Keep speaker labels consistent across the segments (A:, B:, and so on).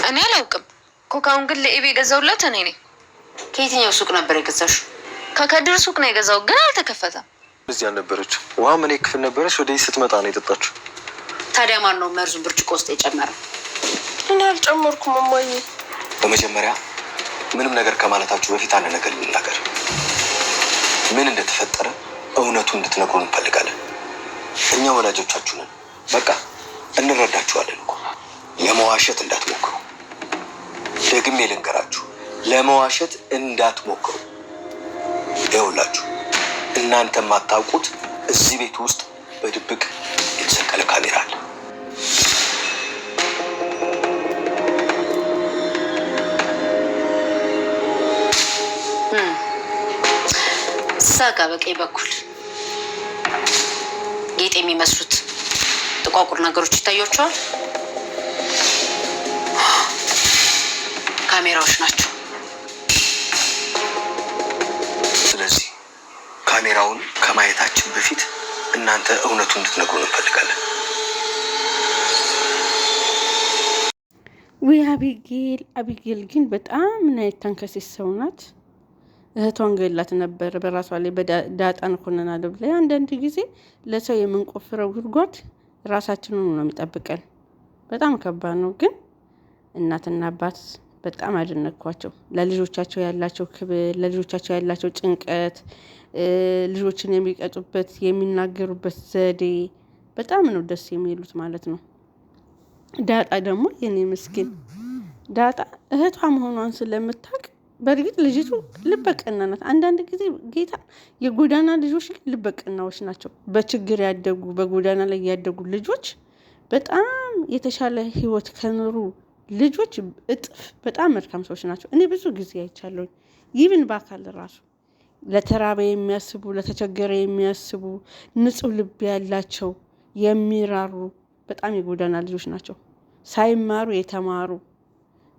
A: እኔ አላውቅም። ኮካውን ግን ለኤቤ ገዛውላት እኔ ነኝ። ከየትኛው ሱቅ ነበር የገዛሽ? ከከድር ሱቅ ነው የገዛው፣ ግን አልተከፈተም።
B: እዚህ አልነበረችው። ውሃ ምን ክፍል ነበረች? ወደዚህ ስትመጣ ነው የጠጣችው።
A: ታዲያ ማን ነው መርዙን ብርጭቆ ውስጥ የጨመረው?
C: እኔ አልጨመርኩም እማዬ።
B: በመጀመሪያ ምንም ነገር ከማለታችሁ በፊት አንድ ነገር ልናገር። ምን እንደተፈጠረ እውነቱ እንድትነግሩን እንፈልጋለን። እኛ ወላጆቻችሁ ነን። በቃ እንረዳችኋለን እኮ። ለመዋሸት እንዳትሞክሩ። ደግሜ ልንገራችሁ፣ ለመዋሸት እንዳትሞክሩ። ይኸውላችሁ እናንተ የማታውቁት እዚህ ቤት ውስጥ በድብቅ የተሰቀለ ካሜራ አለ።
A: ሳጋ በቀኝ በኩል ጌጥ የሚመስሉት ጥቋቁር ነገሮች ይታያቸዋል። ካሜራዎች ናቸው።
B: ስለዚህ ካሜራውን ከማየታችን በፊት እናንተ እውነቱን እንድትነግሩን እንፈልጋለን።
C: ወይ አቢጌል ግን በጣም ምን አይነት ተንከሲስ ሰው ናት። እህቷን ገላት ነበር በራሷ ላይ በዳጣን ኮነናል ብላ። አንዳንድ ጊዜ ለሰው የምንቆፍረው ጉድጓድ ራሳችንን ነው የሚጠብቀን። በጣም ከባድ ነው። ግን እናትና አባት በጣም አደነኳቸው። ለልጆቻቸው ያላቸው ክብር፣ ለልጆቻቸው ያላቸው ጭንቀት፣ ልጆችን የሚቀጡበት የሚናገሩበት ዘዴ በጣም ነው ደስ የሚሉት ማለት ነው። ዳጣ ደግሞ የኔ ምስኪን ዳጣ እህቷ መሆኗን ስለምታውቅ በእርግጥ ልጅቱ ልበቀና ናት። አንዳንድ ጊዜ ጌታ የጎዳና ልጆች ግን ልበቀናዎች ናቸው። በችግር ያደጉ በጎዳና ላይ ያደጉ ልጆች በጣም የተሻለ ህይወት ከኖሩ ልጆች እጥፍ በጣም መልካም ሰዎች ናቸው። እኔ ብዙ ጊዜ አይቻለሁ። ይብን በአካል ራሱ ለተራበ የሚያስቡ ለተቸገረ የሚያስቡ ንጹህ ልብ ያላቸው የሚራሩ በጣም የጎዳና ልጆች ናቸው። ሳይማሩ የተማሩ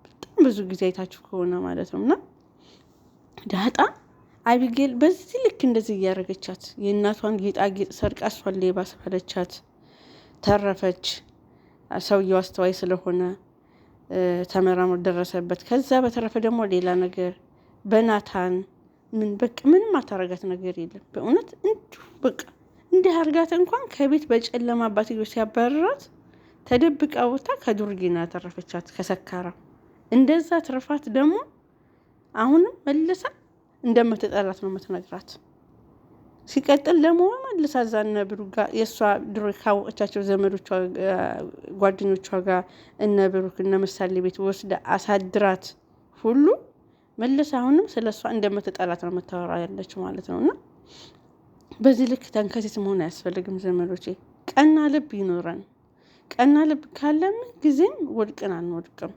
C: በጣም ብዙ ጊዜ አይታችሁ ከሆነ ማለት ነው። እና ዳጣ አቢጌል በዚህ ልክ እንደዚህ እያደረገቻት የእናቷን ጌጣጌጥ ሰርቃ እሷን ሌባ አስባለቻት። ተረፈች። ሰውየው አስተዋይ ስለሆነ ተመራምሮ ደረሰበት። ከዛ በተረፈ ደግሞ ሌላ ነገር በናታን ምን በቃ ምንም አታረጋት ነገር የለም። በእውነት እንዲሁ በቃ እንዲህ አርጋት እንኳን ከቤት በጨለማ አባትዮ ሲያባረራት ተደብቃ ቦታ ከዱርጌና ተረፈቻት ከሰካራ። እንደዛ ትርፋት ደግሞ አሁንም መልሳ እንደምትጠላት ነው የምትነግራት። ሲቀጥል ደግሞ መልሳ ዛነ ብሩ ጋር የሷ ድሮ ካወቀቻቸው ዘመዶቿ ጓደኞቿ ጋር እነ ብሩክ እነ ምሳሌ ቤት ወስዳ አሳድራት ሁሉ መልሳ አሁንም ስለሷ እንደምትጠላት ነው የምታወራ ያለችው ማለት ነውና በዚህ ልክ ተንከሲስ መሆን አያስፈልግም ዘመዶቼ። ቀና ልብ ይኖረን። ቀና ልብ ካለም ጊዜም ወድቀን አንወድቅም።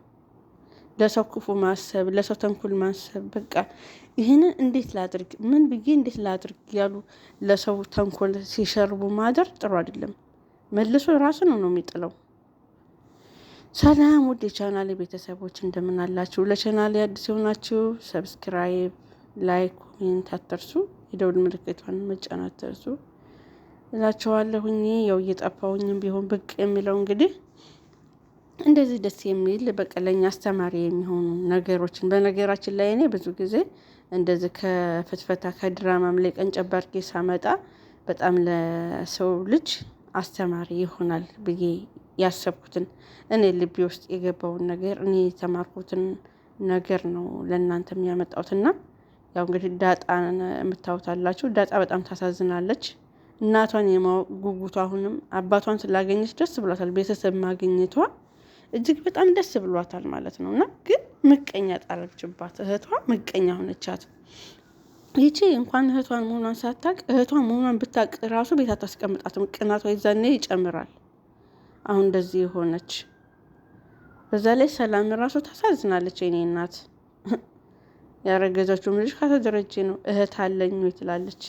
C: ለሰው ክፉ ማሰብ፣ ለሰው ተንኩል ማሰብ፣ በቃ ይህንን እንዴት ላድርግ ምን ብዬ እንዴት ላድርግ ያሉ ለሰው ተንኩል ሲሸርቡ ማደር ጥሩ አይደለም። መልሶ ራሱ ነው የሚጥለው። ሰላም ውድ የቻናሌ ቤተሰቦች እንደምን አላችሁ? ለቻናሌ አዲስ የሆናችሁ ሰብስክራይብ፣ ላይክ፣ ኮሜንት አትርሱ። የደውል ምልክቷን መጫን አትርሱ እላችኋለሁኝ። ያው እየጠፋሁኝም ቢሆን ብቅ የሚለው እንግዲህ እንደዚህ ደስ የሚል በቀለኛ አስተማሪ የሚሆኑ ነገሮችን በነገራችን ላይ እኔ ብዙ ጊዜ እንደዚህ ከፍትፈታ ከድራማም ላይ ቀንጨብ አድርጌ ሳመጣ በጣም ለሰው ልጅ አስተማሪ ይሆናል ብዬ ያሰብኩትን እኔ ልቤ ውስጥ የገባውን ነገር እኔ የተማርኩትን ነገር ነው ለእናንተ የሚያመጣውትና ያው እንግዲህ ዳጣን የምታውታላችሁ። ዳጣ በጣም ታሳዝናለች። እናቷን የማወቅ ጉጉቷ አሁንም አባቷን ስላገኘች ደስ ብሏታል። ቤተሰብ ማግኘቷ እጅግ በጣም ደስ ብሏታል ማለት ነው። እና ግን ምቀኛ ጣለችባት። እህቷ ምቀኛ ሆነቻት። ይቺ እንኳን እህቷን መሆኗን ሳታቅ እህቷን መሆኗን ብታቅ ራሱ ቤት አታስቀምጣትም። ቅናቷ ይዛኔ ይጨምራል። አሁን እንደዚህ የሆነች በዛ ላይ ሰላም ራሱ ታሳዝናለች። የኔ እናት ያረገዘችው ልጅ ከተደረጀ ነው። እህት አለኝ ወይ ትላለች።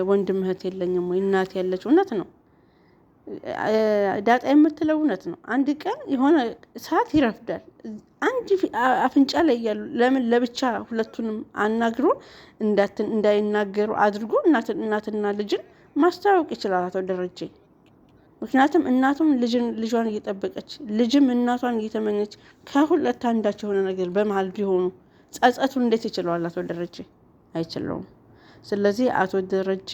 C: ወንድም እህት የለኝም ወይ እናት ያለች እውነት ነው። ዳጣ የምትለው እውነት ነው። አንድ ቀን የሆነ ሰዓት ይረፍዳል። አንድ አፍንጫ ላይ ያሉ ለምን ለብቻ ሁለቱንም አናግሮ እንዳይናገሩ አድርጎ እናትና ልጅን ማስተዋወቅ ይችላል አቶ ደረጀ። ምክንያቱም እናቱም ልጇን እየጠበቀች ልጅም እናቷን እየተመኘች ከሁለት አንዳቸው የሆነ ነገር በመሀል ቢሆኑ ጸጸቱን እንዴት ይችለዋል አቶ ደረጀ? አይችለውም። ስለዚህ አቶ ደረጀ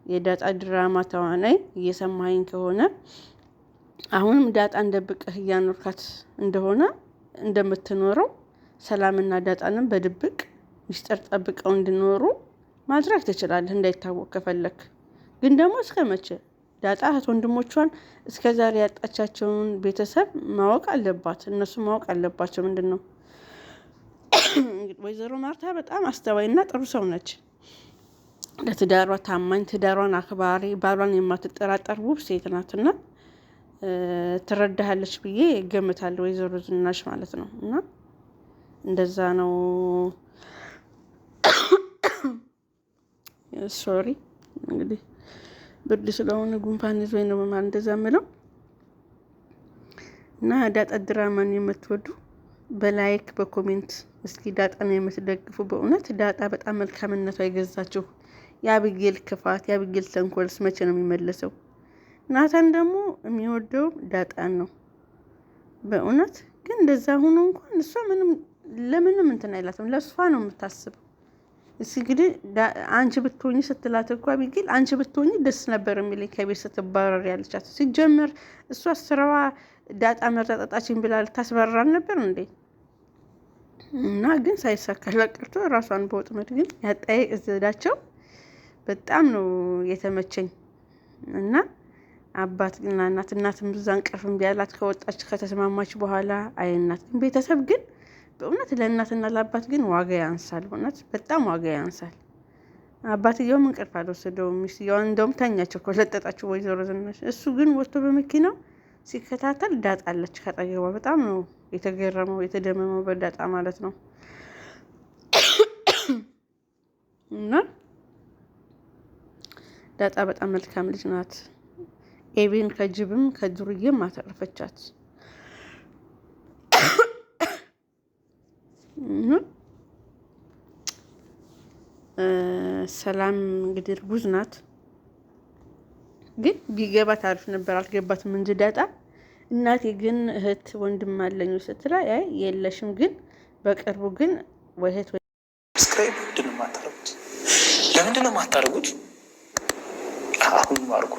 C: የዳጣ ድራማ ተዋናይ እየሰማኸኝ ከሆነ አሁንም ዳጣን ደብቀህ እያኖርካት እንደሆነ እንደምትኖረው ሰላምና ዳጣንም በድብቅ ሚስጥር ጠብቀው እንዲኖሩ ማድረግ ትችላለህ እንዳይታወቅ ከፈለክ። ግን ደግሞ እስከመቼ ዳጣ እህት ወንድሞቿን እስከዛሬ ያጣቻቸውን ቤተሰብ ማወቅ አለባት። እነሱ ማወቅ አለባቸው። ምንድነው ወይዘሮ ማርታ በጣም አስተዋይና ጥሩ ሰው ነች። ለትዳሯ ታማኝ፣ ትዳሯን አክባሪ፣ ባሏን የማትጠራጠር ውብ ሴት ናትና ትረዳሃለች ብዬ እገምታለሁ። ወይዘሮ ዝናሽ ማለት ነው። እና እንደዛ ነው። ሶሪ እንግዲህ ብርድ ስለሆነ ጉንፋን ይዞኝ ነው ማለት እንደዛ የምለው። እና ዳጣ ድራማን የምትወዱ በላይክ በኮሜንት እስኪ ዳጣን የምትደግፉ በእውነት ዳጣ በጣም መልካምነቷ የገዛችሁ። የአብጌል ክፋት የአብጌል ተንኮልስ መቼ ነው የሚመለሰው? ናታን ደግሞ የሚወደው ዳጣን ነው በእውነት። ግን እንደዛ ሆኖ እንኳን እሷ ለምንም እንትን አይላትም። ለእሷ ነው የምታስበው። እስኪ እንግዲህ አንቺ ብትሆኚ ስትላት እኮ አብጌል አንቺ ብትሆኚ ደስ ነበር የሚለኝ ከቤት ስትባረር ያለቻት። ሲጀመር እሷ ስራዋ ዳጣ መርጣጣችን ብላ ልታስበራል ነበር እንዴ? እና ግን ሳይሳካላት ቀርቶ ራሷን በወጥመድ ግን ያጣየ እዘዳቸው በጣም ነው የተመቸኝ። እና አባትና እናትም ብዙ እንቅልፍ ቢያላት ከወጣች ከተስማማች በኋላ አይናት ግን ቤተሰብ ግን በእውነት ለእናትና ለአባት ግን ዋጋ ያንሳል። እውነት በጣም ዋጋ ያንሳል። አባትየውም እንቅልፍ አልወሰደውም። ሚስትየዋ እንደውም ተኛቸው ከለጠጣቸው ወይዘሮ ዝናሽ። እሱ ግን ወጥቶ በመኪናው ሲከታተል ዳጣ አለች ካጠገቧ። በጣም ነው የተገረመው የተደመመው በዳጣ ማለት ነው። እና ዳጣ በጣም መልካም ልጅ ናት። ኤቢን ከጅብም ከዱርዬም አተረፈቻት። ሰላም እንግዲህ እርጉዝ ናት። ግን ቢገባት አሪፍ ነበር። አልገባትም እንጂ ዳጣ። እናቴ ግን እህት ወንድም አለኝ ስትላ አይ የለሽም፣ ግን በቅርቡ ግን ወይ እህት ወይ
D: ሰብስክራይብ ለምንድን ነው የማታደርጉት? አሁን አድርጉ።